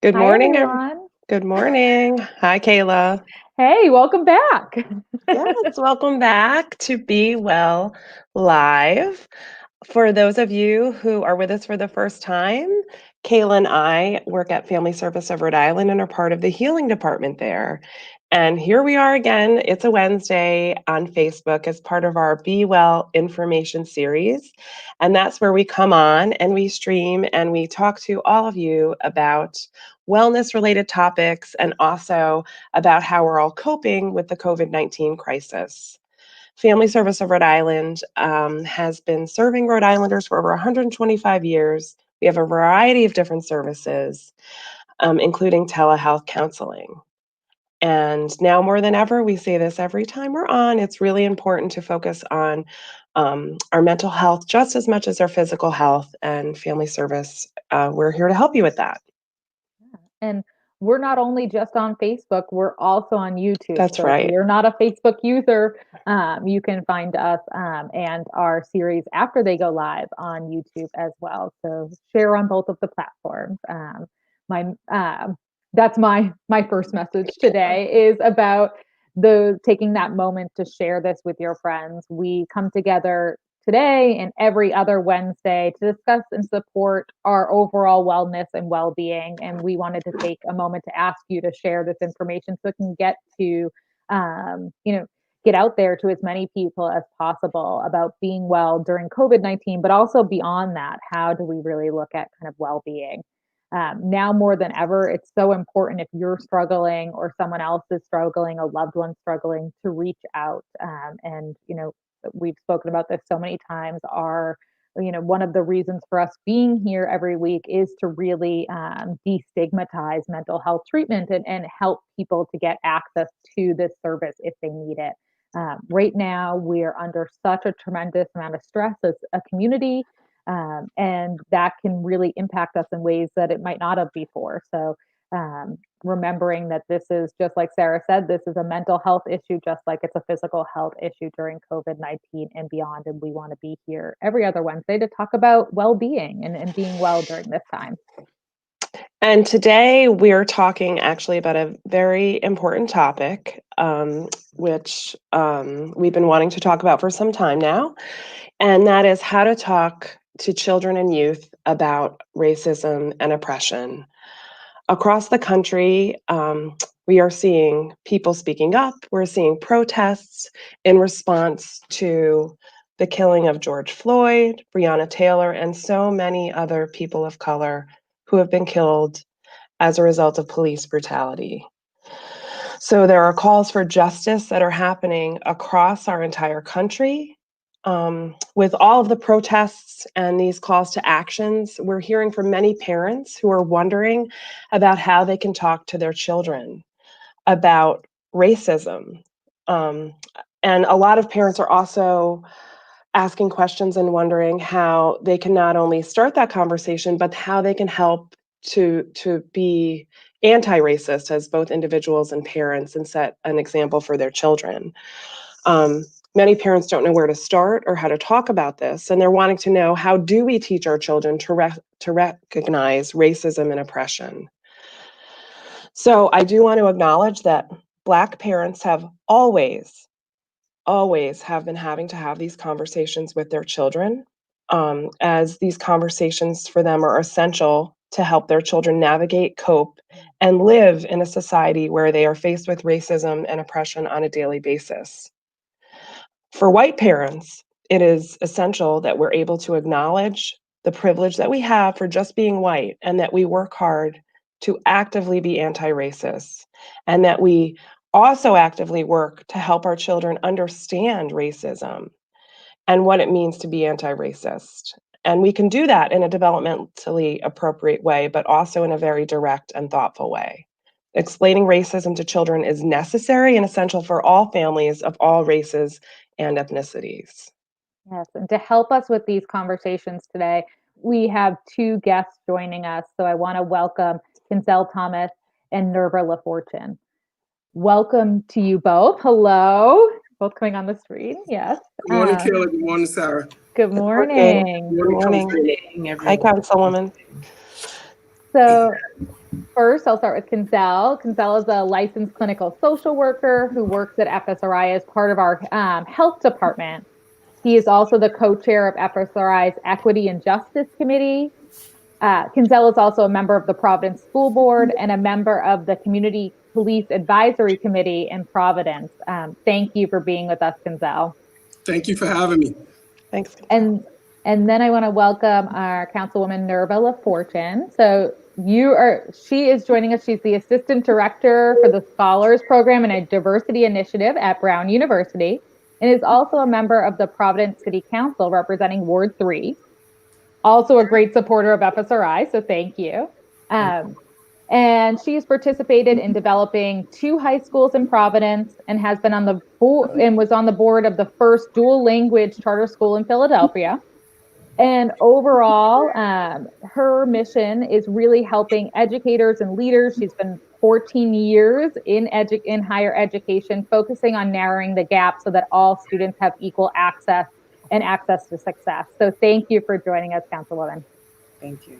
Good Hi, morning. everyone. Good morning. Hi, Kayla. Hey, welcome back. Yes, welcome back to Be Well Live. For those of you who are with us for the first time, Kayla and I work at Family Service of Rhode Island and are part of the healing department there. And here we are again. It's a Wednesday on Facebook as part of our Be Well information series. And that's where we come on and we stream and we talk to all of you about wellness related topics and also about how we're all coping with the COVID-19 crisis. Family Service of Rhode Island has been serving Rhode Islanders for over 125 years. We have a variety of different services, including telehealth counseling. And now more than ever, we say this every time we're on, it's really important to focus on our mental health just as much as our physical health. And Family Service, we're here to help you with that. And we're not only just on Facebook, we're also on YouTube. That's So if right. you're not a Facebook user, you can find us and our series after they go live on YouTube as well. So share on both of the platforms. My That's my first message today is about the taking that moment to share this with your friends. We come together today and every other Wednesday to discuss and support our overall wellness and well-being. And we wanted to take a moment to ask you to share this information so it can get to, get out there to as many people as possible about being well during COVID-19, but also beyond that. How do we really look at kind of well-being? Now more than ever, it's so important if you're struggling or someone else is struggling, a loved one struggling, to reach out. We've spoken about this so many times. One of the reasons for us being here every week is to really destigmatize mental health treatment and help people to get access to this service if they need it. Right now, we're under such a tremendous amount of stress as a community, and that can really impact us in ways that it might not have before. So, remembering that this is, just like Sarah said, this is a mental health issue, just like it's a physical health issue during COVID-19 and beyond. And we want to be here every other Wednesday to talk about well-being and being well during this time. And today we're talking actually about a very important topic, which we've been wanting to talk about for some time now, and that is how to talk to children and youth about racism and oppression. Across the country, we are seeing people speaking up. We're seeing protests in response to the killing of George Floyd, Breonna Taylor, and so many other people of color who have been killed as a result of police brutality. So there are calls for justice that are happening across our entire country. With all of the protests and these calls to actions, we're hearing from many parents who are wondering about how they can talk to their children about racism. Um, and a lot of parents are also asking questions and wondering how they can not only start that conversation, but how they can help to be anti-racist as both individuals and parents and set an example for their children. Um, Many parents don't know where to start or how to talk about this, and they're wanting to know, how do we teach our children to recognize racism and oppression? So I do want to acknowledge that Black parents have always have been having to have these conversations with their children, as these conversations for them are essential to help their children navigate, cope, and live in a society where they are faced with racism and oppression on a daily basis. For white parents, it is essential that we're able to acknowledge the privilege that we have for just being white and that we work hard to actively be anti-racist, and that we also actively work to help our children understand racism and what it means to be anti-racist. And we can do that in a developmentally appropriate way, but also in a very direct and thoughtful way. Explaining racism to children is necessary and essential for all families of all races and ethnicities. Yes, and to help us with these conversations today, we have two guests joining us. So I want to welcome Kinzel Thomas and Nirva LaFortune. Welcome to you both. Hello. Both coming on the screen. Yes. Good morning, Kayla. Good morning, Sarah. Good Good morning. morning. Good morning. Hi, Councilwoman. Councilwoman. So First, I'll start with Kinzel. Kinzel is a licensed clinical social worker who works at FSRI as part of our health department. He is also the co-chair of FSRI's Equity and Justice Committee. Kinzel is also a member of the Providence School Board and a member of the Community Police Advisory Committee in Providence. Thank you for being with us, Kinzel. Thank you for having me. Thanks. And then I want to welcome our Councilwoman Nirva LaFortune. So she is joining us. She's the Assistant Director for the Scholars Program and a Diversity Initiative at Brown University, and is also a member of the Providence City Council representing Ward 3. Also a great supporter of FSRI, so thank you. And she's participated in developing 2 high schools in Providence and has been on the board and was on the board of the first dual language charter school in Philadelphia. And overall, her mission is really helping educators and leaders. She's been 14 years in higher education, focusing on narrowing the gap so that all students have equal access and access to success. So thank you for joining us, Councilwoman. Thank you.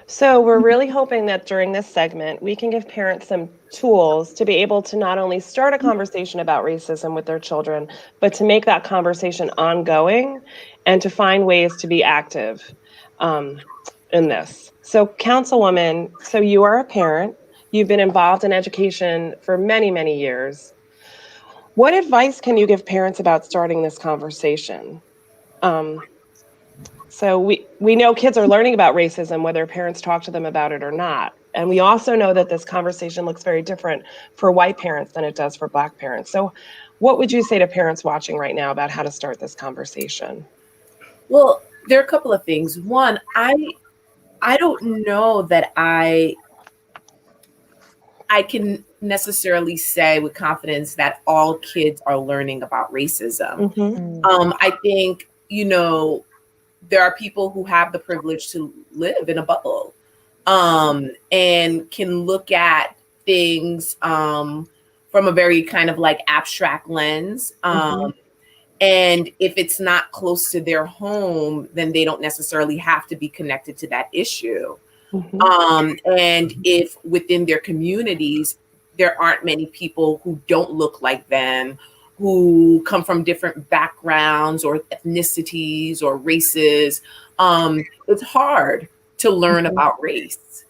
So we're really hoping that during this segment, we can give parents some tools to be able to not only start a conversation about racism with their children, but to make that conversation ongoing and to find ways to be active in this. So Councilwoman, so you are a parent, you've been involved in education for many, many years. What advice can you give parents about starting this conversation? So we know kids are learning about racism, whether parents talk to them about it or not. And we also know that this conversation looks very different for white parents than it does for Black parents. So what would you say to parents watching right now about how to start this conversation? Well, there are a couple of things. One, I don't know that I can necessarily say with confidence that all kids are learning about racism. Mm-hmm. I think, there are people who have the privilege to live in a bubble and can look at things from a very kind of like abstract lens. And if it's not close to their home, then they don't necessarily have to be connected to that issue. And if within their communities, there aren't many people who don't look like them, who come from different backgrounds or ethnicities or races, it's hard to learn about race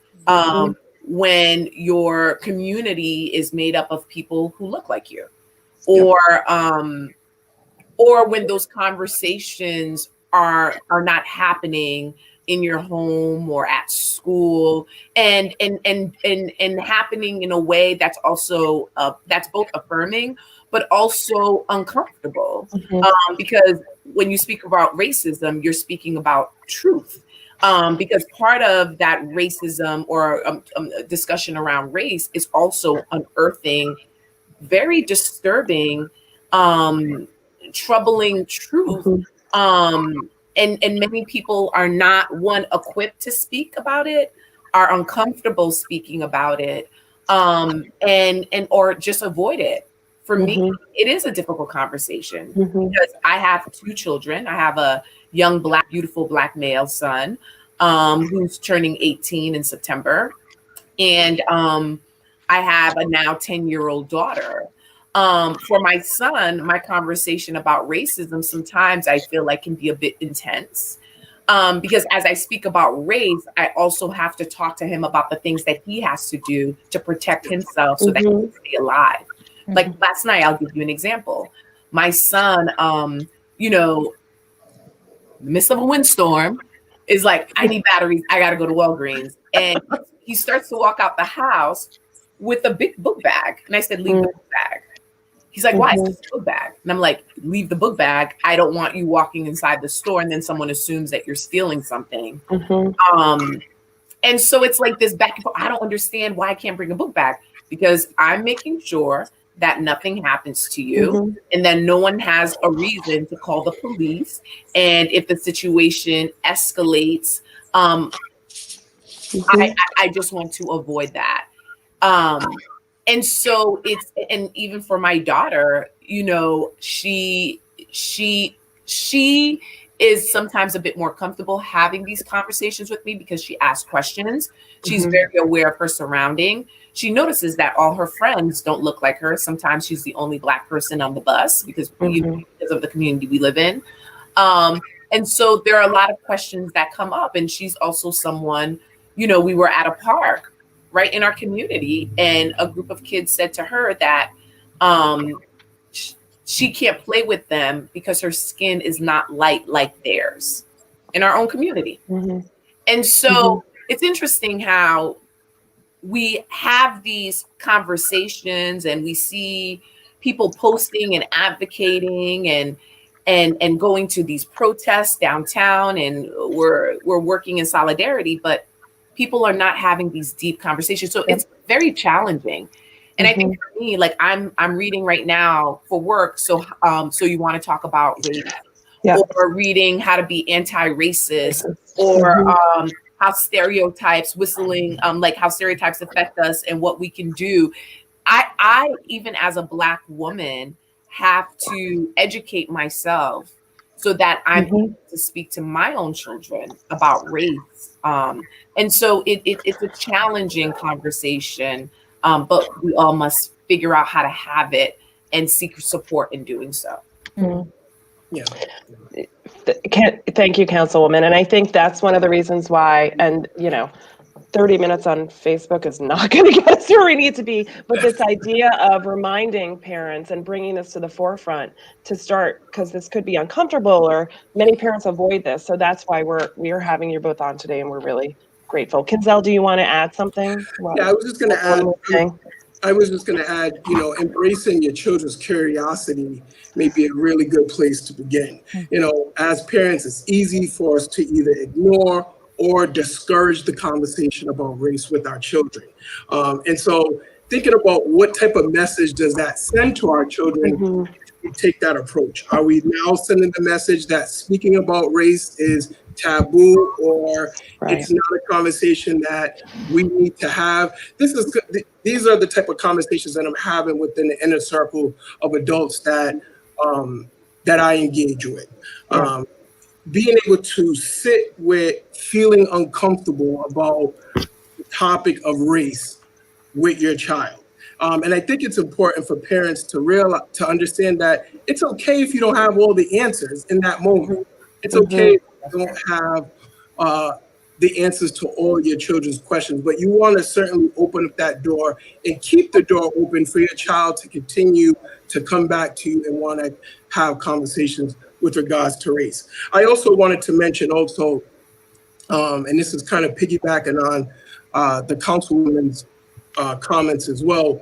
when your community is made up of people who look like you, or when those conversations are not happening in your home or at school, and happening in a way that's also that's both affirming but also uncomfortable. Because when you speak about racism, you're speaking about truth. Because part of that racism or discussion around race is also unearthing very disturbing, troubling truth. And many people are not, one, equipped to speak about it, are uncomfortable speaking about it, and or just avoid it. For me, it is a difficult conversation because I have 2 children. I have a young beautiful black male son who's turning 18 in September, and I have a now 10-year-old daughter. For my son, my conversation about racism sometimes I feel like can be a bit intense. Because as I speak about race, I also have to talk to him about the things that he has to do to protect himself so that he can stay alive. Like last night, I'll give you an example. My son, in the midst of a windstorm, is like, I need batteries. I got to go to Walgreens. And he starts to walk out the house with a big book bag. And I said, leave the book bag. He's like, why? It's just a book bag. And I'm like, leave the book bag. I don't want you walking inside the store and then someone assumes that you're stealing something. And so it's like this back and forth. I don't understand why I can't bring a book bag, because I'm making sure that nothing happens to you and that no one has a reason to call the police. And if the situation escalates, I just want to avoid that. And so and even for my daughter, she is sometimes a bit more comfortable having these conversations with me because she asks questions. She's very aware of her surrounding. She notices that all her friends don't look like her. Sometimes she's the only Black person on the bus because of the community we live in. And so there are a lot of questions that come up. And she's also someone, we were at a park right in our community, and a group of kids said to her that she can't play with them because her skin is not light like theirs in our own community. And so it's interesting how we have these conversations and we see people posting and advocating and going to these protests downtown, and we're working in solidarity, but people are not having these deep conversations. So it's very challenging. And I think for me, like I'm reading right now for work. So you want to talk about race, or reading how to be anti-racist, or how stereotypes how stereotypes affect us and what we can do. I even as a Black woman have to educate myself so that I'm able to speak to my own children about race. And so it's a challenging conversation, but we all must figure out how to have it and seek support in doing so. Yeah. Thank you, Councilwoman. And I think that's one of the reasons why, and 30 minutes on Facebook is not going to get us where we need to be. But this idea of reminding parents and bringing this to the forefront to start, because this could be uncomfortable, or many parents avoid this. So that's why we're having you both on today, and we're really grateful. Kinzel, do you want to add something? Yeah, I was just going to add, embracing your children's curiosity may be a really good place to begin. As parents, it's easy for us to either ignore or discourage the conversation about race with our children. And so thinking about what type of message does that send to our children, we take that approach. Are we now sending the message that speaking about race is taboo, or it's not a conversation that we need to have? These are the type of conversations that I'm having within the inner circle of adults that I engage with. Being able to sit with feeling uncomfortable about the topic of race with your child. And I think it's important for parents to understand that it's okay if you don't have all the answers in that moment. It's okay if you don't have the answers to all your children's questions, but you want to certainly open up that door and keep the door open for your child to continue to come back to you and want to have conversations with regards to race. I also wanted to mention and this is kind of piggybacking on the Councilwoman's comments as well.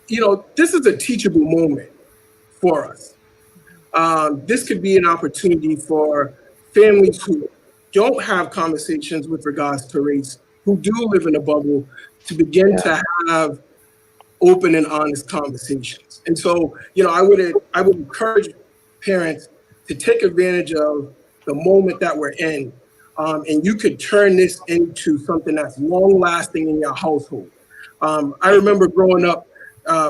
This is a teachable moment for us. This could be an opportunity for families who don't have conversations with regards to race, who do live in a bubble, to begin to have open and honest conversations. And so, I would encourage parents to take advantage of the moment that we're in, and you could turn this into something that's long lasting in your household. I remember growing up,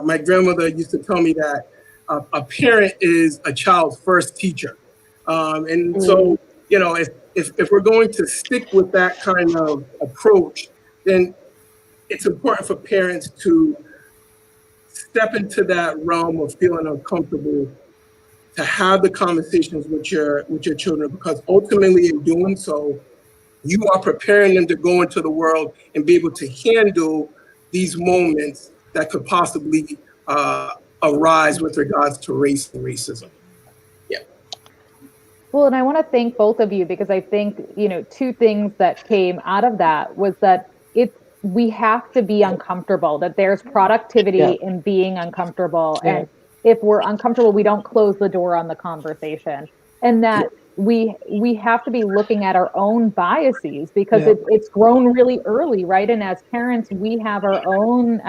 my grandmother used to tell me that a parent is a child's first teacher. And so, if we're going to stick with that kind of approach, then it's important for parents to step into that realm of feeling uncomfortable, to have the conversations with your children, because ultimately in doing so, you are preparing them to go into the world and be able to handle these moments that could possibly arise with regards to race and racism. Well, and I want to thank both of you, because I think, two things that came out of that was that we have to be uncomfortable, that there's productivity in being uncomfortable. And if we're uncomfortable, we don't close the door on the conversation. And that we have to be looking at our own biases, because it's grown really early, right? And as parents, we have our own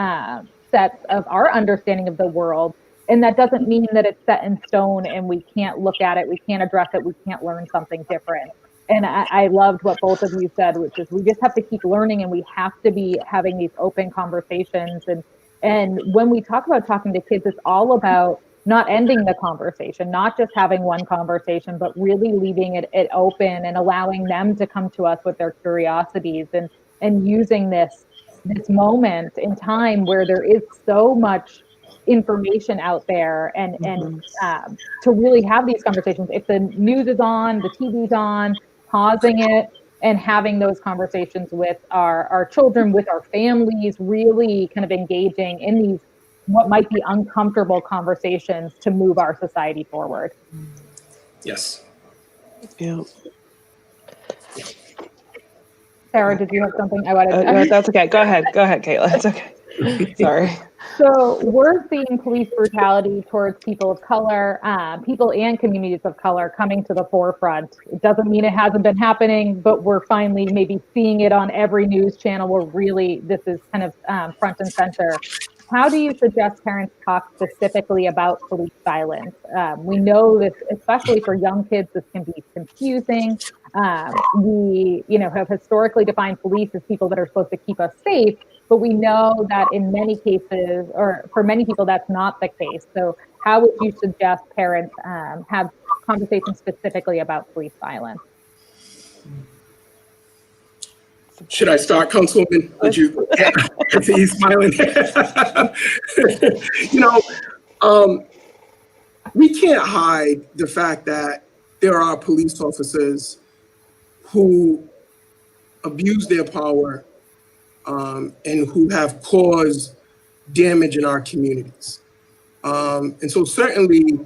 sets of our understanding of the world. And that doesn't mean that it's set in stone and we can't look at it, we can't address it, we can't learn something different. And I loved what both of you said, which is we just have to keep learning, and we have to be having these open conversations. And when we talk about talking to kids, it's all about not ending the conversation, not just having one conversation, but really leaving it open and allowing them to come to us with their curiosities, and using this moment in time where there is so much information out there, and to really have these conversations. If the news is on, the TV's on, pausing it and having those conversations with our children, with our families, really kind of engaging in these what might be uncomfortable conversations to move our society forward. Yes. Yeah. Sarah, did you have something I wanted to No, that's okay. Go ahead, Kayla. It's okay. Sorry. So we're seeing police brutality towards people of color, people and communities of color coming to the forefront. It doesn't mean it hasn't been happening, but we're finally maybe seeing it on every news channel where really this is kind of front and center. How do you suggest parents talk specifically about police violence? We know that, especially for young kids, this can be confusing. We, have historically defined police as people that are supposed to keep us safe, but we know that in many cases, or for many people, that's not the case. So how would you suggest parents have conversations specifically about police violence? Should I start, Councilwoman? Did you? Yeah, I see you smiling. We can't hide the fact that there are police officers who abuse their power and who have caused damage in our communities. And so certainly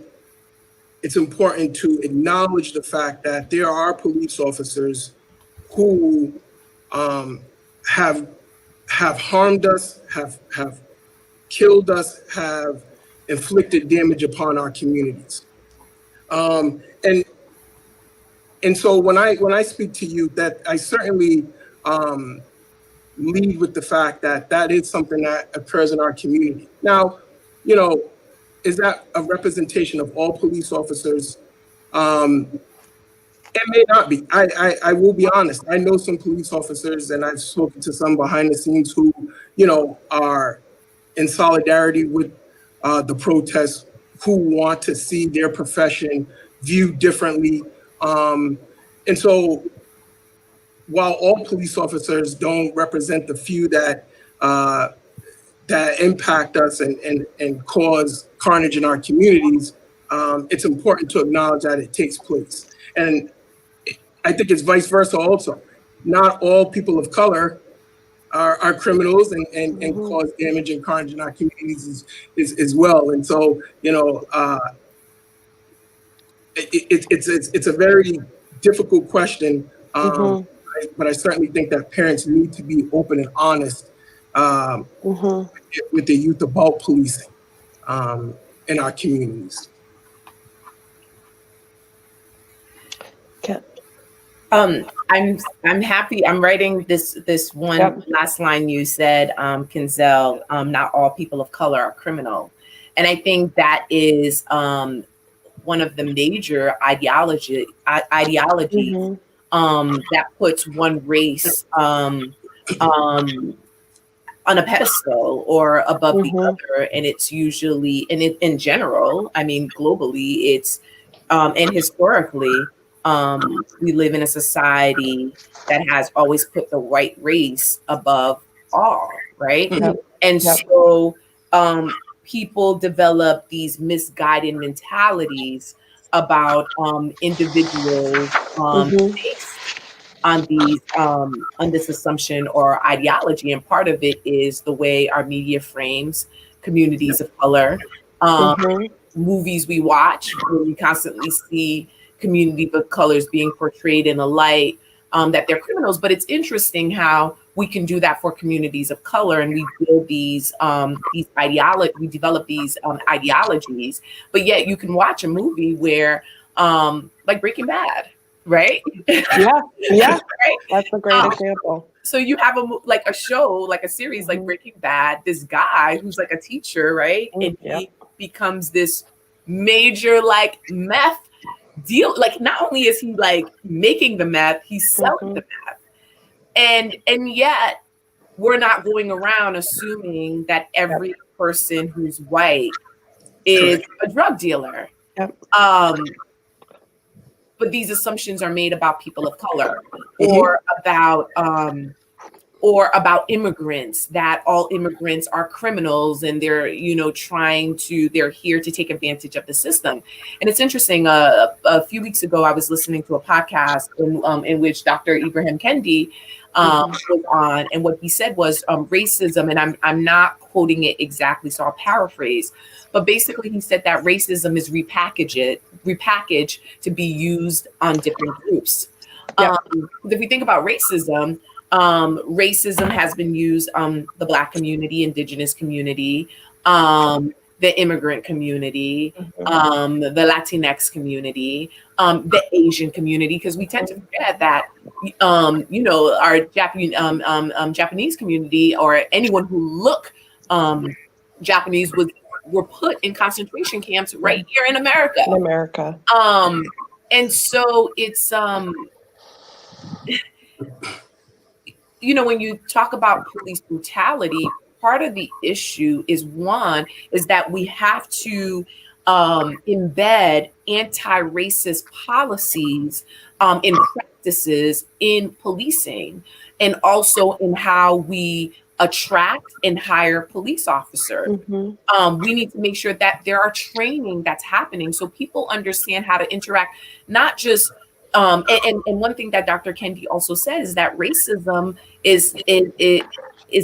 it's important to acknowledge the fact that there are police officers who have harmed us, have killed us, have inflicted damage upon our communities. And so when I speak to you, that I certainly lead with the fact that that is something that occurs in our community. Now, is that a representation of all police officers? It may not be. I will be honest. I know some police officers, and I've spoken to some behind the scenes who, are in solidarity with the protests, who want to see their profession viewed differently. And so while all police officers don't represent the few that impact us and cause carnage in our communities, it's important to acknowledge that it takes place. And I think it's vice versa also. Not all people of color are criminals and cause damage and carnage in our communities as well. And so, it's a very difficult question, but I certainly think that parents need to be open and honest with the youth about policing in our communities. I'm happy. I'm writing this one last line you said, Kinzel, not all people of color are criminal. And I think that is one of the major ideologies that puts one race on a pedestal or above the other. And it's usually, and in general, I mean, globally, it's, and historically, we live in a society that has always put the white race above all, right? And so people develop these misguided mentalities about individuals based on these on this assumption or ideology. And part of it is the way our media frames communities of color, movies we watch, where we constantly see community of colors being portrayed in a light that they're criminals. But it's interesting how we can do that for communities of color, and we build these ideologies, we develop these ideologies, but yet you can watch a movie where like Breaking Bad, right? Yeah, right? That's a great example. So you have a show, like a series like Breaking Bad, this guy who's like a teacher, right? And he becomes this major like meth deal. Like not only is he like making the meth, he's selling the meth. And yet we're not going around assuming that every person who's white is a drug dealer. Yep. But these assumptions are made about people of color, or about immigrants, that all immigrants are criminals and they're, they're here to take advantage of the system. And it's interesting, a few weeks ago, I was listening to a podcast in which Dr. Ibrahim Kendi was on, and what he said was racism, and I'm not quoting it exactly, so I'll paraphrase, but basically he said that racism is repackaged to be used on different groups. Yep. If we think about racism, racism has been used on the Black community, Indigenous community, the immigrant community, the Latinx community, the Asian community, because we tend to forget that, our Japanese community, or anyone who look Japanese, were put in concentration camps right here in America. And so it's, when you talk about police brutality, part of the issue is that we have to embed anti-racist policies in practices in policing, and also in how we attract and hire police officers. We need to make sure that there are training that's happening so people understand how to interact, not just and one thing that Dr. Kendi also said is that racism is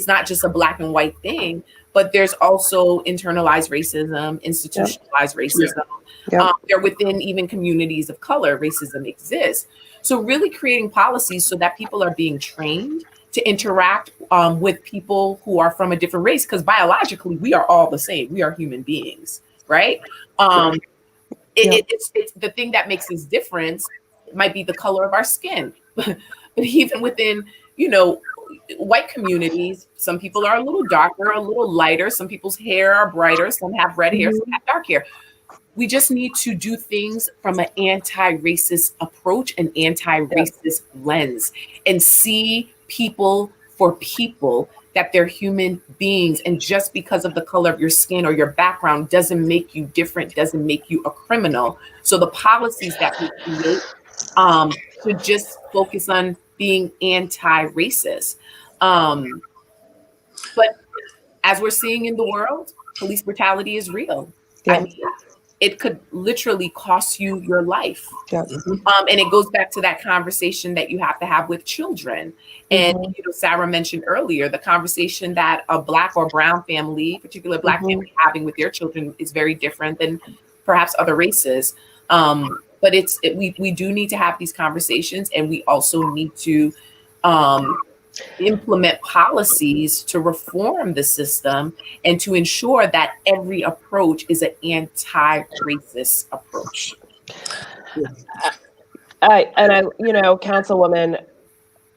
not just a Black and white thing, but there's also internalized racism, institutionalized racism. There within even communities of color, racism exists. So really creating policies so that people are being trained to interact with people who are from a different race, because biologically we are all the same. We are human beings, right? It's the thing that makes us different might be the color of our skin, but even within, white communities, some people are a little darker, a little lighter. Some people's hair are brighter. Some have red hair, some have dark hair. We just need to do things from an anti-racist approach, an anti-racist lens, and see people for people, that they're human beings. And just because of the color of your skin or your background doesn't make you different, doesn't make you a criminal. So the policies that we create should just focus on being anti-racist. But as we're seeing in the world, police brutality is real. I mean, it could literally cost you your life. And it goes back to that conversation that you have to have with children. And Sarah mentioned earlier, the conversation that a Black or brown family, particularly Black family, having with their children is very different than perhaps other races. But we do need to have these conversations, and we also need to implement policies to reform the system and to ensure that every approach is an anti-racist approach. Councilwoman,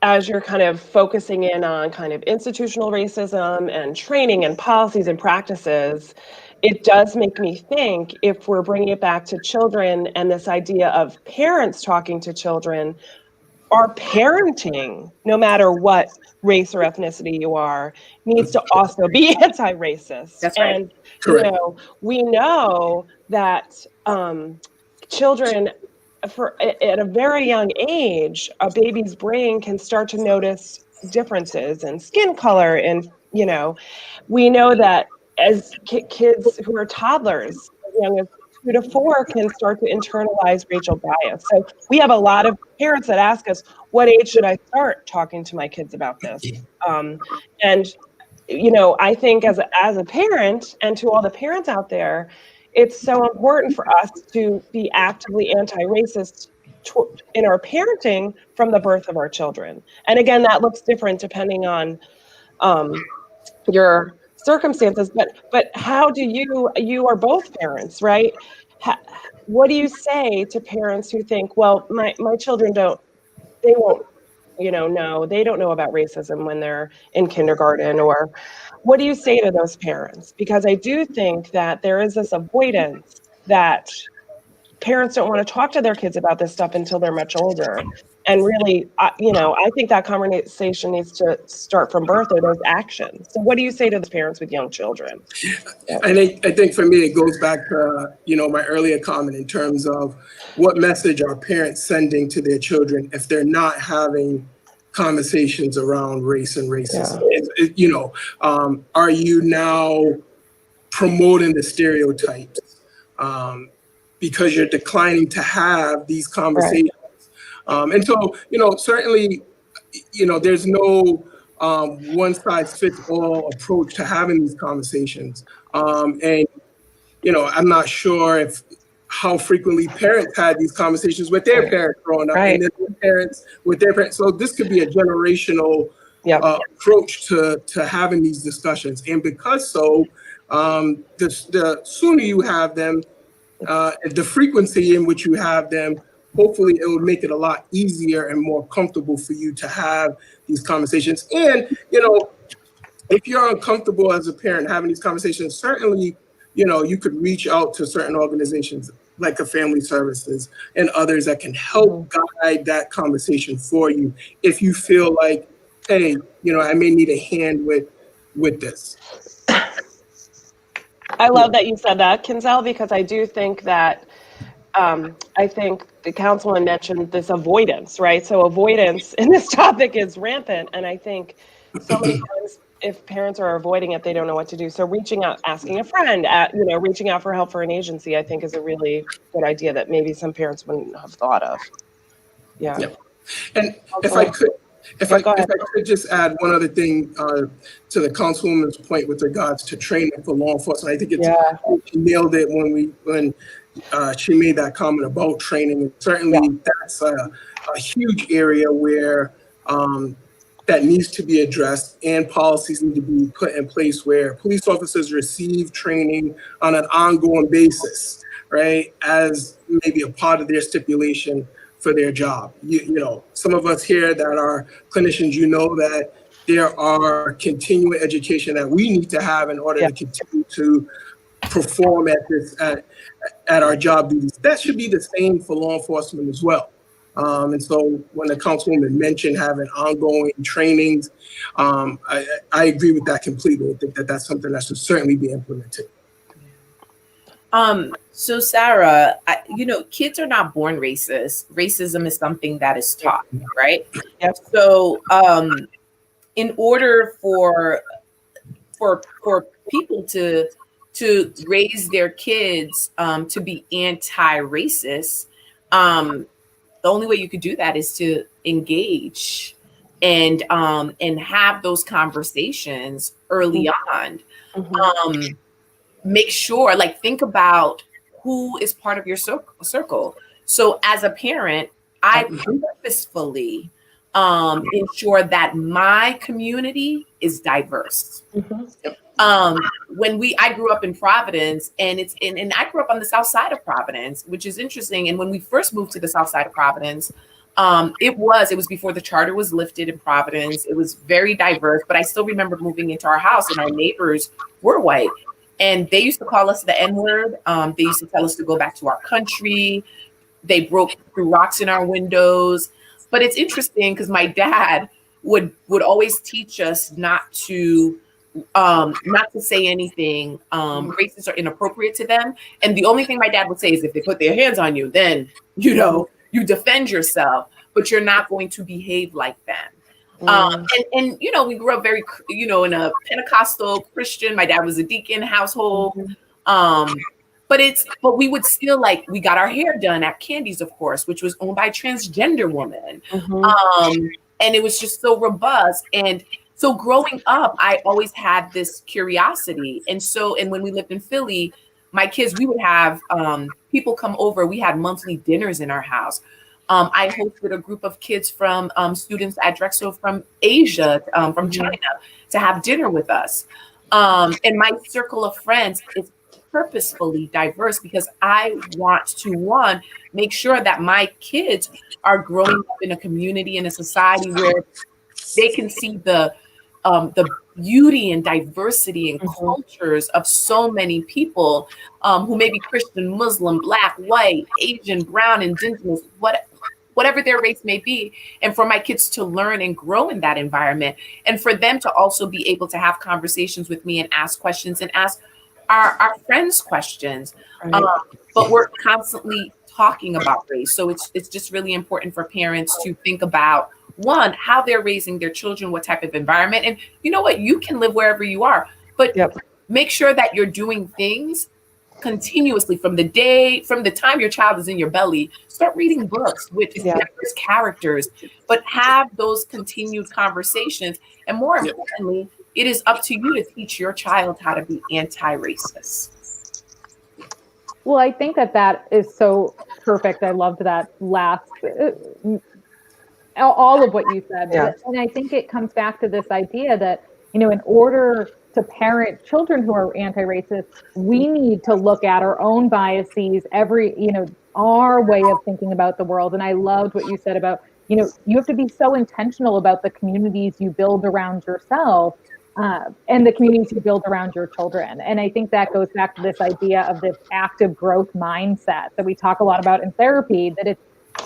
as you're kind of focusing in on kind of institutional racism and training and policies and practices, it does make me think, if we're bringing it back to children and this idea of parents talking to children, our parenting, no matter what race or ethnicity you are, needs to also be anti-racist. That's right. And we know that children, at a very young age, a baby's brain can start to notice differences in skin color, and we know that as kids who are toddlers, as young as 2 to 4, can start to internalize racial bias. So we have a lot of parents that ask us, what age should I start talking to my kids about this? And I think as a parent, and to all the parents out there, it's so important for us to be actively anti-racist in our parenting from the birth of our children. And again, that looks different depending on your circumstances, but how do you are both parents, right? What do you say to parents who think, well, my children don't know about racism when they're in kindergarten? Or what do you say to those parents? Because I do think that there is this avoidance that parents don't want to talk to their kids about this stuff until they're much older. And really, I think that conversation needs to start from birth or those actions. So what do you say to the parents with young children? I think for me, it goes back to, my earlier comment in terms of what message are parents sending to their children if they're not having conversations around race and racism. Yeah. Are you now promoting the stereotypes because you're declining to have these conversations? Right. And so, certainly, there's no one size fits all approach to having these conversations. And, I'm not sure how frequently parents had these conversations with their parents growing up, and then their parents with their parents. So this could be a generational approach to having these discussions. And because the sooner you have them, the frequency in which you have them, hopefully it will make it a lot easier and more comfortable for you to have these conversations. And, if you're uncomfortable as a parent having these conversations, certainly, you could reach out to certain organizations like the Family Services and others that can help guide that conversation for you if you feel like, hey, I may need a hand with this. I love that you said that, Kinzel, because I do think that I think the councilman mentioned this avoidance, right? So avoidance in this topic is rampant. And I think so many times if parents are avoiding it, they don't know what to do. So reaching out, asking a friend, reaching out for help for an agency, I think is a really good idea that maybe some parents wouldn't have thought of. Yeah. And if I could just add one other thing to the councilwoman's point with regards to training for law enforcement. I think she nailed it when she made that comment about training. And certainly that's a huge area where that needs to be addressed, and policies need to be put in place where police officers receive training on an ongoing basis, right? As maybe a part of their stipulation for their job. Some of us here that are clinicians, that there are continuing education that we need to have in order to continue to perform at our job duties. That should be the same for law enforcement as well. And so when the councilwoman mentioned having ongoing trainings, I agree with that completely. I think that's something that should certainly be implemented. So Sarah, kids are not born racist. Racism is something that is taught, right? Yep. So, in order for people to raise their kids to be anti-racist, the only way you could do that is to engage and have those conversations early on. Mm-hmm. Make sure, think about who is part of your circle. So as a parent, I purposefully ensure that my community is diverse. Mm-hmm. I grew up in Providence, and I grew up on the south side of Providence, which is interesting. And when we first moved to the south side of Providence, it was before the charter was lifted in Providence. It was very diverse, but I still remember moving into our house and our neighbors were white. And they used to call us the N-word. They used to tell us to go back to our country. They broke through rocks in our windows. But it's interesting because my dad would always teach us not to say anything racist or inappropriate to them. And the only thing my dad would say is if they put their hands on you, then, you defend yourself, but you're not going to behave like them. And we grew up very, in a Pentecostal Christian, my dad was a deacon household. But we would still we got our hair done at Candy's, of course, which was owned by a transgender woman. Mm-hmm. And it was just so robust. And so growing up, I always had this curiosity. And when we lived in Philly, my kids, we would have people come over. We had monthly dinners in our house. I hosted a group of kids from students at Drexel from Asia, from China, to have dinner with us. And my circle of friends is purposefully diverse because I want to, make sure that my kids are growing up in a community, in a society where they can see the beauty and diversity and cultures of so many people who may be Christian, Muslim, Black, white, Asian, brown, indigenous, whatever their race may be, and for my kids to learn and grow in that environment, and for them to also be able to have conversations with me and ask questions and ask our friends questions. Right. But we're constantly talking about race. So it's just really important for parents to think about, one, how they're raising their children, what type of environment. And you know what? You can live wherever you are, but make sure that you're doing things continuously from the time your child is in your belly. Start reading books with diverse characters, but have those continued conversations. And more importantly, it is up to you to teach your child how to be anti-racist. Well, I think that is so perfect. I loved that last, all of what you said. Yeah. And I think it comes back to this idea that, in order to parent children who are anti-racist, we need to look at our own biases, our way of thinking about the world. And I loved what you said about, you have to be so intentional about the communities you build around yourself and the communities you build around your children. And I think that goes back to this idea of this active growth mindset that we talk a lot about in therapy, that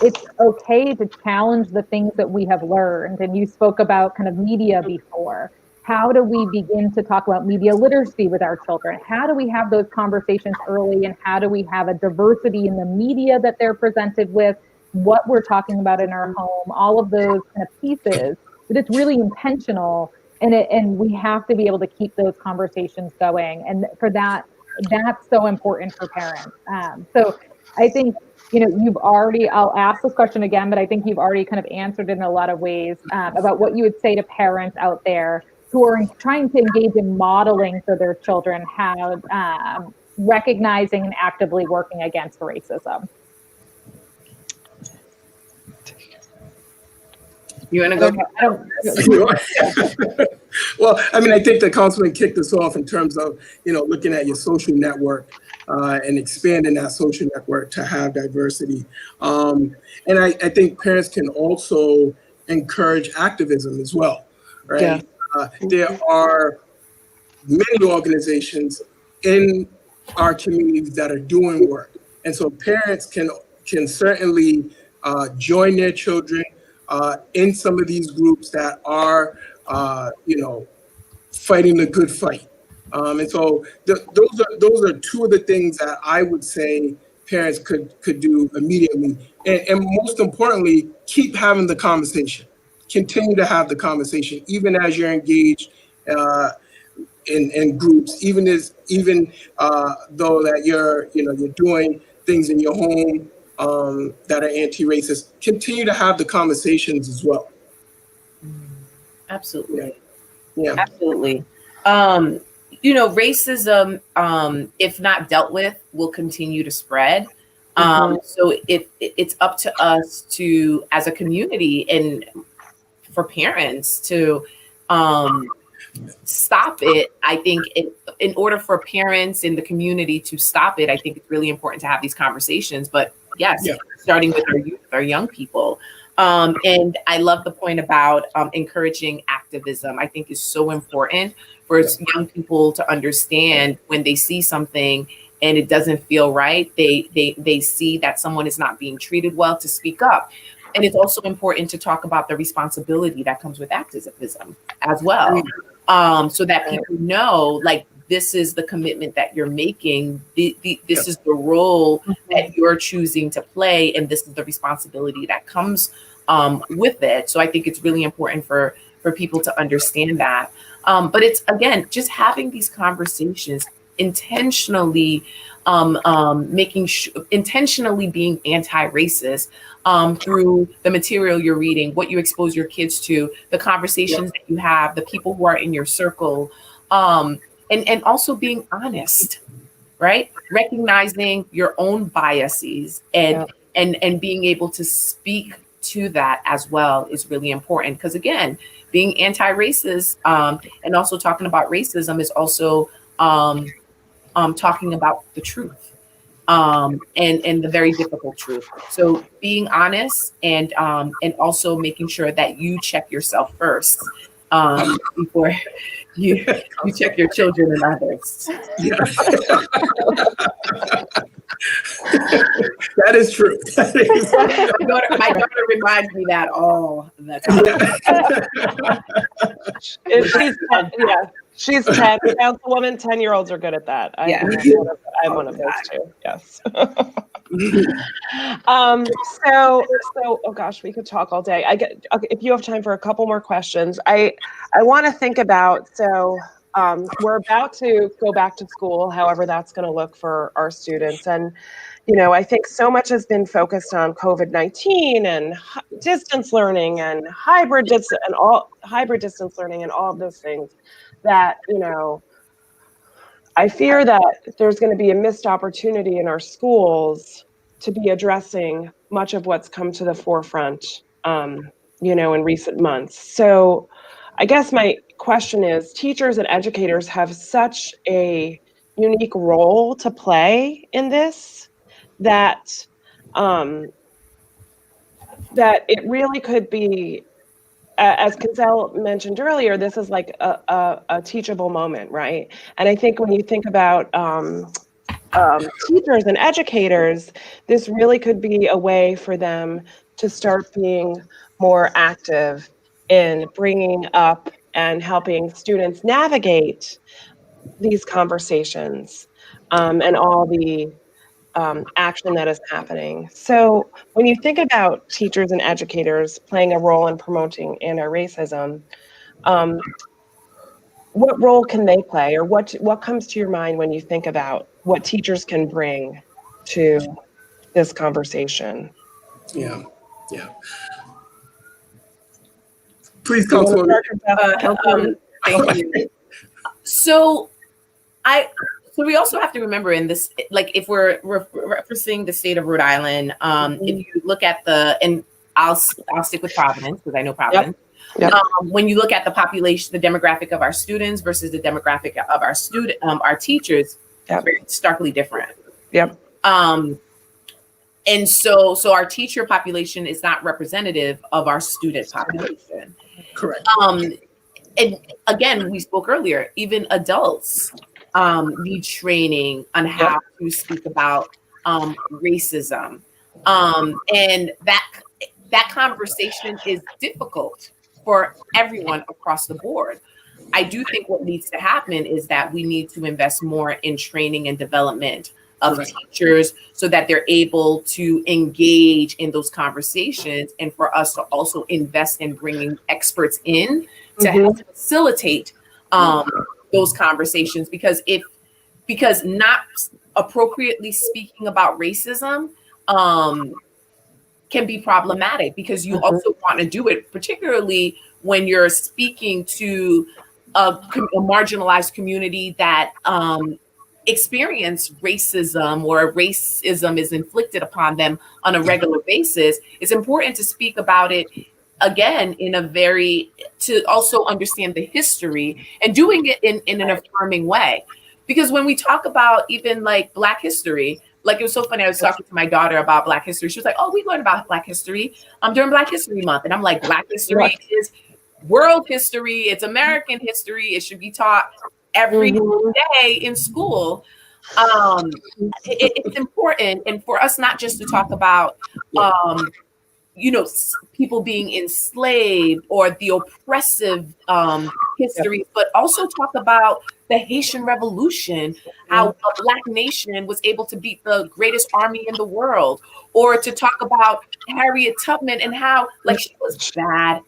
it's okay to challenge the things that we have learned. And you spoke about kind of media before. How do we begin to talk about media literacy with our children? How do we have those conversations early? And how do we have a diversity in the media that they're presented with, what we're talking about in our home, all of those kind of pieces, but it's really intentional. And we have to be able to keep those conversations going. And for that's so important for parents. So I think, I'll ask this question again, but I think you've already kind of answered it in a lot of ways about what you would say to parents out there who are trying to engage in modeling for their children how recognizing and actively working against racism. You want to go? Well, I think the councilman kicked us off in terms of, looking at your social network and expanding that social network to have diversity. And I think parents can also encourage activism as well, right? Yeah. There are many organizations in our communities that are doing work. And so parents can certainly join their children in some of these groups that are, fighting the good fight. And so those are two of the things that I would say parents could do immediately. And most importantly, keep having the conversation. Continue to have the conversation, even as you're engaged in groups, even though that you're doing things in your home that are anti-racist. Continue to have the conversations as well. Absolutely. Yeah. Absolutely. Racism, if not dealt with, will continue to spread. So it's up to us to, as a community and for parents to stop it. I think in order for parents in the community to stop it, I think it's really important to have these conversations. But yes, starting with our youth, our young people. And I love the point about encouraging activism. I think is so important for young people to understand when they see something and it doesn't feel right, they see that someone is not being treated well, to speak up. And it's also important to talk about the responsibility that comes with activism as well. So that people know, like, this is the commitment that you're making. This is the role that you're choosing to play. And this is the responsibility that comes with it. So I think it's really important for people to understand that. But it's, again, just having these conversations, intentionally intentionally being anti-racist through the material you're reading, what you expose your kids to, the conversations that you have, the people who are in your circle, and also being honest, right? Recognizing your own biases and being able to speak to that as well is really important. Because again, being anti-racist and also talking about racism is also talking about the truth and the very difficult truth. So being honest and also making sure that you check yourself first before you check your children and others. That is true. My daughter reminds me that all the time. She's 10. Councilwoman, 10-year-olds are good at that. I'm one of those too. Yes. Oh gosh, we could talk all day. Okay, if you have time for a couple more questions, I want to think about, we're about to go back to school, however that's going to look for our students. And, I think so much has been focused on COVID-19 and distance learning and hybrid distance learning and all of those things that, I fear that there's going to be a missed opportunity in our schools to be addressing much of what's come to the forefront, in recent months. So I guess my question is, teachers and educators have such a unique role to play in this that it really could be, as Kinzel mentioned earlier, this is like a teachable moment, right? And I think when you think about teachers and educators, this really could be a way for them to start being more active in bringing up and helping students navigate these conversations and all the action that is happening. So when you think about teachers and educators playing a role in promoting anti-racism, what role can they play, or what comes to your mind when you think about what teachers can bring to this conversation? Yeah. Please, Councilwoman. Thank you. So we also have to remember in this, like if we're referencing the state of Rhode Island, if you look at and I'll stick with Providence because I know Providence. Yep. When you look at the population, the demographic of our students versus the demographic of our teachers, very starkly different. Yep. And so our teacher population is not representative of our student population. Correct. And again, we spoke earlier, even adults need training on how to speak about racism. And that conversation is difficult for everyone across the board. I do think what needs to happen is that we need to invest more in training and development of teachers so that they're able to engage in those conversations, and for us to also invest in bringing experts in to help facilitate those conversations, because not appropriately speaking about racism can be problematic, because you also want to do it, particularly when you're speaking to a marginalized community that experience racism, or racism is inflicted upon them on a regular basis. It's important to speak about it again to also understand the history, and doing it in an affirming way. Because when we talk about even like Black history, like it was so funny, I was talking to my daughter about Black history. She was like, oh, we learned about Black history during Black History Month. And I'm like, Black history is world history. It's American history. It should be taught every day in school. It's important, and for us not just to talk about people being enslaved or the oppressive history, but also talk about the Haitian Revolution, how a Black nation was able to beat the greatest army in the world, or to talk about Harriet Tubman and how she was bad.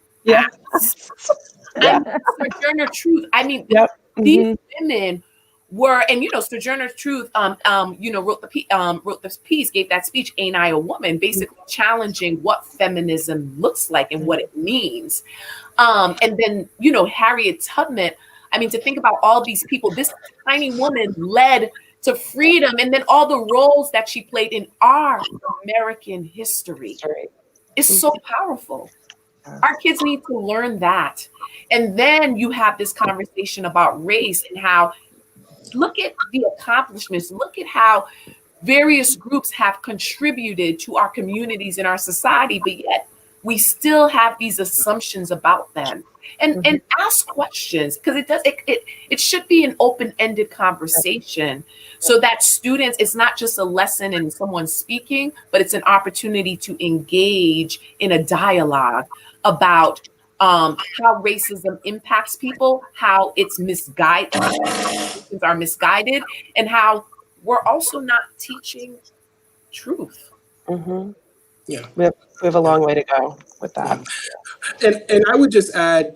Sojourner Truth. I mean, these women were, and Sojourner Truth, wrote this piece, gave that speech, "Ain't I a Woman?" basically challenging what feminism looks like and what it means. And then, Harriet Tubman. I mean, to think about all these people, this tiny woman led to freedom, and then all the roles that she played in our American history is so powerful. Our kids need to learn that. And then you have this conversation about race and how, look at the accomplishments, look at how various groups have contributed to our communities and our society, but yet we still have these assumptions about them. And ask questions, because it should be an open-ended conversation, so that students, it's not just a lesson in someone speaking, but it's an opportunity to engage in a dialogue about how racism impacts people, how it's misguided, are misguided, and how we're also not teaching truth. Yeah, we have a long way to go with that. And I would just add,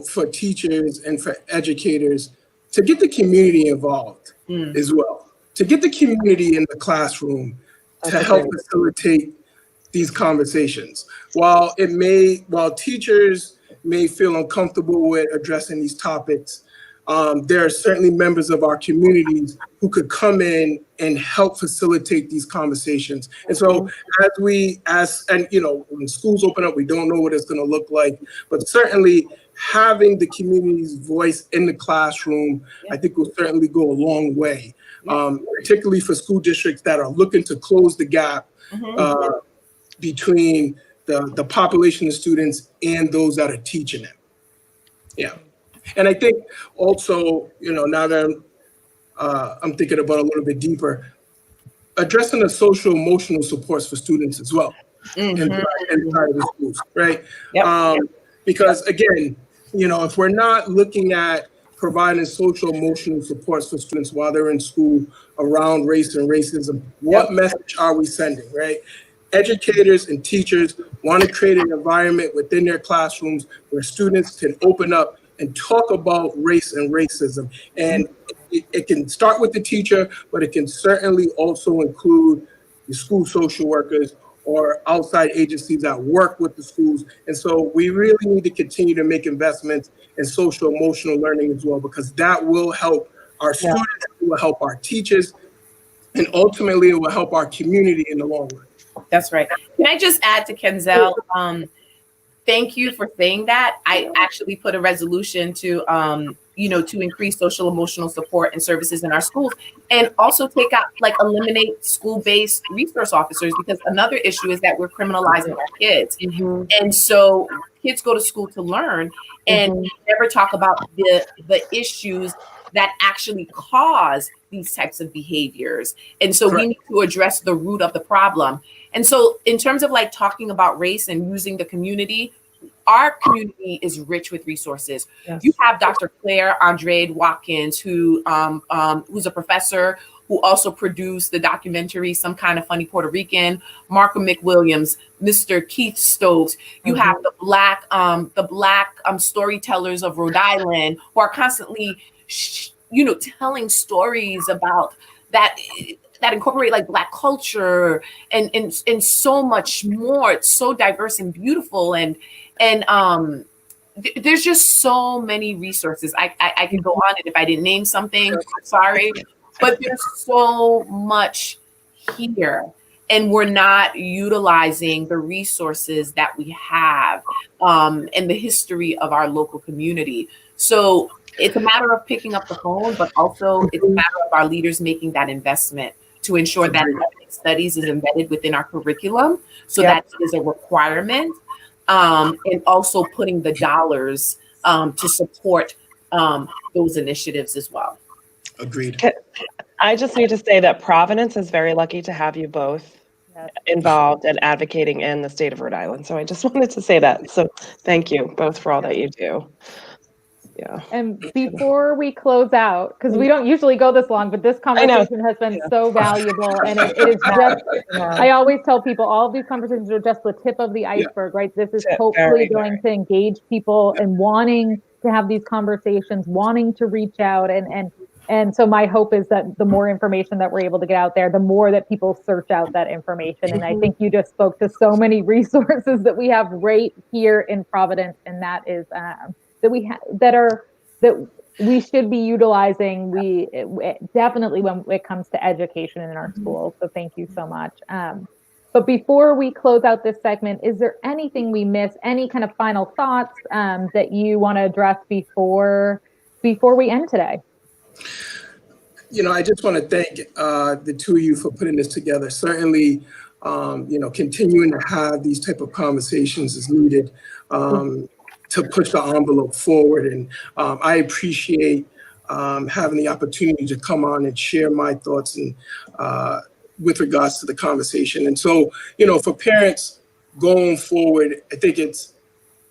for teachers and for educators to get the community involved as well, to get the community in the classroom to help facilitate these conversations. While teachers may feel uncomfortable with addressing these topics, there are certainly members of our communities who could come in and help facilitate these conversations. And so when schools open up, we don't know what it's going to look like, but certainly having the community's voice in the classroom, I think will certainly go a long way, particularly for school districts that are looking to close the gap between the population of students and those that are teaching them. Yeah. And I think also, now that I'm thinking about a little bit deeper, addressing the social emotional supports for students as well inside of the schools, right? Because again, if we're not looking at providing social emotional supports for students while they're in school around race and racism, what message are we sending, right? Educators and teachers want to create an environment within their classrooms where students can open up and talk about race and racism. And it can start with the teacher, but it can certainly also include the school social workers or outside agencies that work with the schools. And so we really need to continue to make investments in social emotional learning as well, because that will help our students, it will help our teachers, and ultimately it will help our community in the long run. That's right. Can I just add to Kinzel? Thank you for saying that. I actually put a resolution to increase social emotional support and services in our schools, and also eliminate school-based resource officers, because another issue is that we're criminalizing our kids. And so kids go to school to learn, and we never talk about the issues that actually cause these types of behaviors. And so we need to address the root of the problem. And so in terms of talking about race and using the community, our community is rich with resources. You have Dr. Claire Andrade Watkins, who's a professor who also produced the documentary Some Kind of Funny Puerto Rican, Marco McWilliams, Mr. Keith Stokes. You have the black storytellers of Rhode Island who are constantly telling stories about that incorporate Black culture and so much more. It's so diverse and beautiful, and there's just so many resources. I can go on, and if I didn't name something, I'm sorry, but there's so much here, and we're not utilizing the resources that we have and the history of our local community. So it's a matter of picking up the phone, but also it's a matter of our leaders making that investment to ensure that ethnic studies is embedded within our curriculum. So that is a requirement, and also putting the dollars to support those initiatives as well. Agreed. I just need to say that Providence is very lucky to have you both involved and advocating in the state of Rhode Island. So I just wanted to say that. So thank you both for all that you do. Yeah. And before we close out, because we don't usually go this long, but this conversation has been so valuable, and it is just, I always tell people all of these conversations are just the tip of the iceberg, right? This is hopefully going to engage people and wanting to have these conversations, wanting to reach out. And so my hope is that the more information that we're able to get out there, the more that people search out that information. And I think you just spoke to so many resources that we have right here in Providence, and that is that we should be utilizing. We definitely when it comes to education in our schools. So thank you so much. But before we close out this segment, is there anything we missed? Any kind of final thoughts that you want to address before we end today? I just want to thank the two of you for putting this together. Certainly, continuing to have these type of conversations is needed to push the envelope forward. And I appreciate having the opportunity to come on and share my thoughts and with regards to the conversation. And so, for parents going forward, I think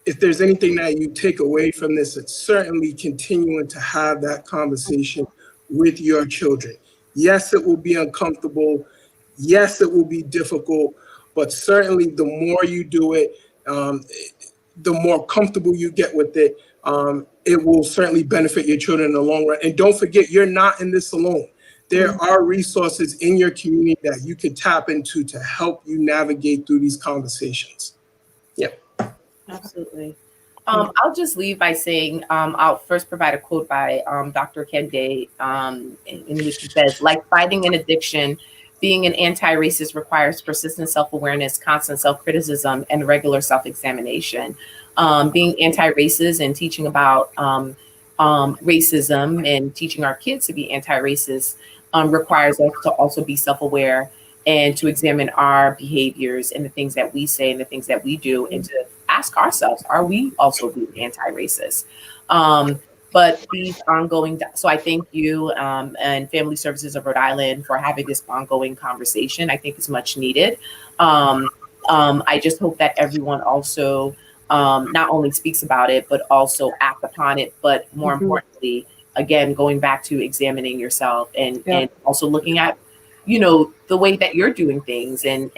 if there's anything that you take away from this, it's certainly continuing to have that conversation with your children. Yes, it will be uncomfortable. Yes, it will be difficult, but certainly the more you do it, the more comfortable you get with it, it will certainly benefit your children in the long run. And don't forget, you're not in this alone. There are resources in your community that you can tap into to help you navigate through these conversations. Yep. Absolutely. I'll just leave by saying, I'll first provide a quote by Dr. Kende, in which he says, like fighting an addiction, being an anti-racist requires persistent self-awareness, constant self-criticism, and regular self-examination. Being anti-racist and teaching about racism and teaching our kids to be anti-racist requires us to also be self-aware and to examine our behaviors and the things that we say and the things that we do, and to ask ourselves, are we also being anti-racist? But these ongoing, so I thank you and Family Services of Rhode Island for having this ongoing conversation. I think it's much needed. I just hope that everyone also not only speaks about it, but also act upon it. But more importantly, again, going back to examining yourself and also looking at, the way that you're doing things and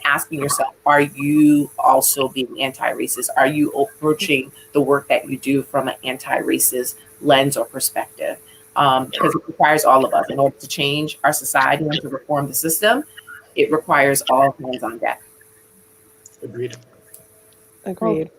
asking yourself, are you also being anti-racist? Are you approaching the work that you do from an anti-racist lens or perspective? Because it requires all of us. In order to change our society and to reform the system, it requires all hands on deck. Agreed. Agreed.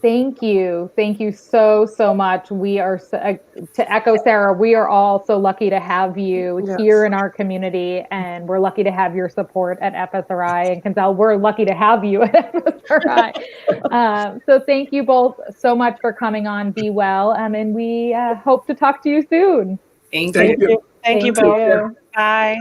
Thank you. Thank you so much. We are, to echo Sarah, we are all so lucky to have you here in our community, and we're lucky to have your support at FSRI. And Kinzel, we're lucky to have you at FSRI. So thank you both so much for coming on. Be well. And we hope to talk to you soon. Thank you. Thank you both. Bye.